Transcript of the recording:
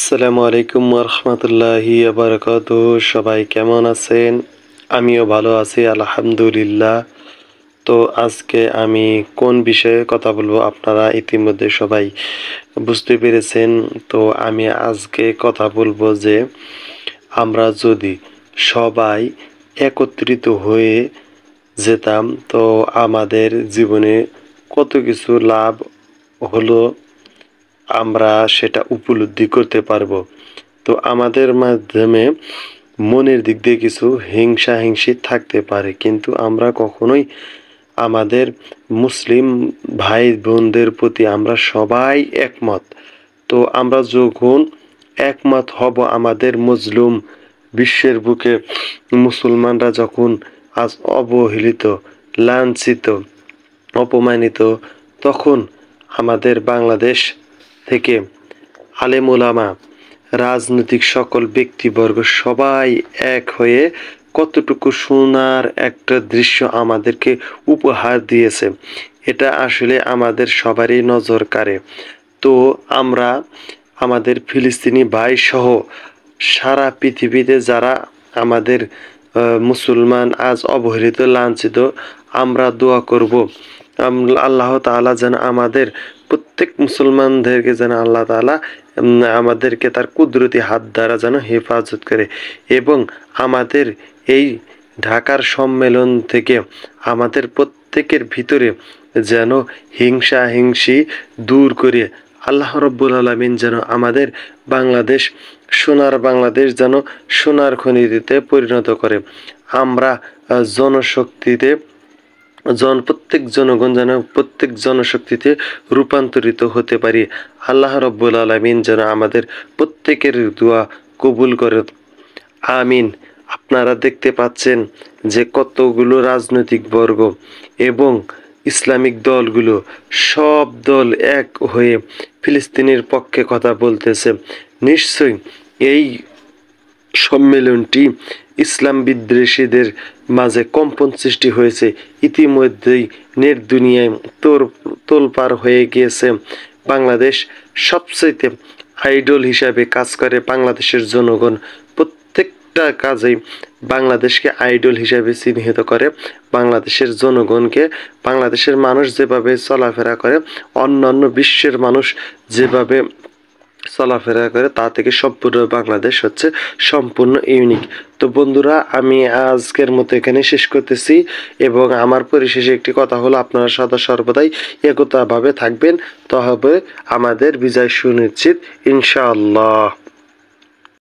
আসসালামু আলাইকুম রহমতুল্লাহি বারাকাতুহ। সবাই কেমন আছেন? আমিও ভালো আছি আলহামদুলিল্লাহ। তো আজকে আমি কোন বিষয়ে কথা বলবো আপনারা ইতিমধ্যে সবাই বুঝতে পেরেছেন। তো আমি আজকে কথা বলবো যে আমরা যদি সবাই একত্রিত হয়ে যেতাম তো আমাদের জীবনে কত কিছু লাভ হলো আমরা সেটা উপলব্ধি করতে পারবো। তো আমাদের মাধ্যমে মনের দিক দিয়ে কিছু হিংসা থাকতে পারে, কিন্তু আমরা কখনোই আমাদের মুসলিম ভাই বোনদের প্রতি আমরা সবাই একমত। তো আমরা যখন একমত হব, আমাদের মজলুম বিশ্বের বুকে মুসলমানরা যখন আজ অবহেলিত, লাঞ্ছিত, অপমানিত, তখন আমাদের বাংলাদেশ থেকে আলেম ওলামা, রাজনৈতিক সকল ব্যক্তিবর্গ সবাই এক হয়ে কতটুকু সোনার একটা দৃশ্য আমাদেরকে উপহার দিয়েছে, এটা আসলে আমাদের সবারই নজর কাড়ে। তো আমরা আমাদের ফিলিস্তিনি ভাই সহ সারা পৃথিবীতে যারা আমাদের মুসলমান আজ অবহেলিত, লাঞ্ছিত, আমরা দোয়া করব আল্লাহ তাআলা যেন আমাদের প্রত্যেক মুসলমানদেরকে যেন আল্লাহ তাআলা আমাদেরকে তার কুদরতি হাত দ্বারা যেন হেফাজত করে, এবং আমাদের এই ঢাকার সম্মেলন থেকে আমাদের প্রত্যেকের ভিতরে যেন হিংসি দূর করে আল্লাহ রব্বুল আলামিন যেন আমাদের বাংলাদেশ, সোনার বাংলাদেশ যেন সোনার খনিতে পরিণত করে। আমরা জনশক্তিতে প্রত্যেক জনগণ যেন প্রত্যেক জনশক্তিতে রূপান্তরিত হতে পারি। আল্লাহ রব্বুল আলামিন যেন আমাদের প্রত্যেকের দোয়া কবুল করে, আমিন। আপনারা দেখতে পাচ্ছেন যে কতগুলো রাজনৈতিক বর্গ এবং ইসলামিক দলগুলো, সব দল এক হয়ে ফিলিস্তিনের পক্ষে কথা বলতেছে। নিশ্চয়ই এই সম্মেলনটি ইসলাম বিদ্বেষীদের মাঝে কম্পন সৃষ্টি হয়েছে। ইতিমধ্যেই নেট দুনিয়ায় তোলপাড় হয়ে গিয়েছে। বাংলাদেশ সবচাইতে আইডল হিসাবে কাজ করে বাংলাদেশের জনগণ। প্রত্যেকটা কাজেই বাংলাদেশকে আইডল হিসাবে চিহ্নিত করে। বাংলাদেশের জনগণকে, বাংলাদেশের মানুষ যেভাবে চলাফেরা করে, অন্যান্য বিশ্বের মানুষ যেভাবে চলাফেরা করে, তা থেকে সম্পূর্ণ বাংলাদেশ হচ্ছে সম্পূর্ণ ইউনিক। তো বন্ধুরা, আমি আজকের মতো এখানে শেষ করতেছি, এবং আমার পরিশেষে একটি কথা হলো, আপনারা সদা সর্বদাই একতাভাবে থাকবেন, তবে আমাদের বিজয় সুনিশ্চিত ইনশাআল্লাহ।